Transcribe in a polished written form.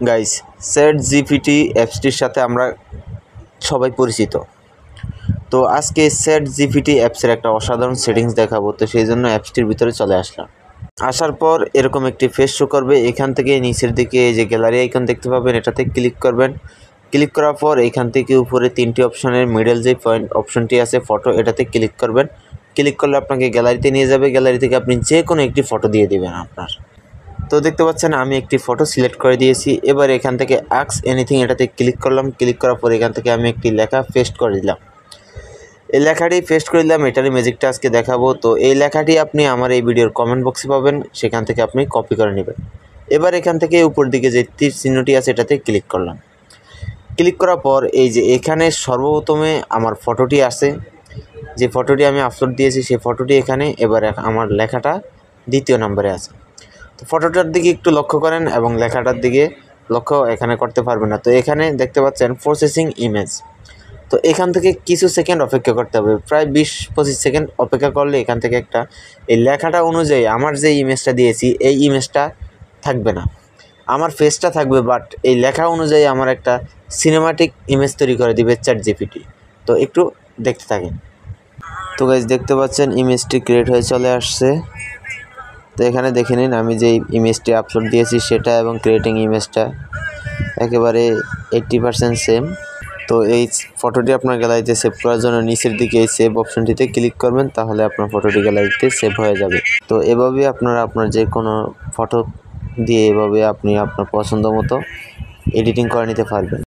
Guys, chat GPT অ্যাপসটির সাথে আমরা সবাই পরিচিত। তো আজকে চ্যাট জিপিটি অ্যাপসের একটা অসাধারণ সেটিংস দেখাবো, তো সেই জন্য অ্যাপসটির ভিতরে চলে আসলাম। আসার পর এরকম একটি ফেস শো করবে। এখান থেকে নিচের দিকে এই যে গ্যালারি আইকন দেখতে পাবেন, এটাতে ক্লিক করবেন। ক্লিক করার পর এখান থেকে উপরে তিনটি অপশনের মিডল যে পয়েন্ট অপশনটি আছে ফটো, এটাতে ক্লিক করবেন। ক্লিক করলে আপনাকে গ্যালারিতে নিয়ে যাবে। গ্যালারি থেকে আপনি যে কোনো একটি ফটো দিয়ে দেবেন আপনার। তো দেখতে পাচ্ছেন আমি একটি ফটো সিলেক্ট করে দিয়েছি। এবার এখান থেকে আস্ক এনিথিং এটাতে ক্লিক করলাম। ক্লিক করার পর এখান থেকে আমি একটি লেখা পেস্ট করে দিলাম। এই লেখাটি পেস্ট করে দিলাম, এটারই ম্যাজিকটা আজকে দেখাবো। তো এই লেখাটি আপনি আমার এই ভিডিওর কমেন্ট বক্সে পাবেন, সেখান থেকে আপনি কপি করে নেবেন। এবার এখান থেকে উপর দিকে যে তীর চিহ্নটি আছে এটাতে ক্লিক করলাম। ক্লিক করার পর এই যে এখানে সর্বপ্রথমে আমার ফটোটি আছে, যে ফটোটি আমি আপলোড দিয়েছি সেই ফটোটি এখানে। এবার আমার লেখাটা দ্বিতীয় নম্বরে আছে। তো ফটোটার দিকে একটু লক্ষ্য করেন এবং লেখাটার দিকে লক্ষ্য এখানে করতে পারবেন না। তো এখানে দেখতে পাচ্ছেন প্রসেসিং ইমেজ। তো এখান থেকে কিছু সেকেন্ড অপেক্ষা করতে হবে, প্রায় 20-25 সেকেন্ড অপেক্ষা করলে এখান থেকে একটা এই লেখাটা অনুযায়ী আমার যে ইমেজটা দিয়েছি এই ইমেজটা থাকবে না, আমার ফেসটা থাকবে, বাট এই লেখা অনুযায়ী আমার একটা সিনেমাটিক ইমেজ তৈরি করে দিবে চ্যাট জিপিটি। তো একটু দেখতে থাকেন। তো গাইস, দেখতে পাচ্ছেন ইমেজটি ক্রিয়েট হয়ে চলে আসছে। তো এখানে দেখে নিন আমি যে ইমেজটি আপলোড দিয়েছি সেটা এবং ক্রিয়েটিং ইমেজটা একেবারে 80% সেম। তো এই ফটোটি আপনার গ্যালারিতে সেভ করার জন্য নিচের দিকে এই সেভ অপশনটিতে ক্লিক করবেন, তাহলে আপনার ফটোটি গ্যালারিতে সেভ হয়ে যাবে। তো এভাবে আপনারা আপনার যে কোনো ফটো দিয়ে এভাবে আপনি আপনার পছন্দ মতো এডিটিং করে নিতে পারবেন।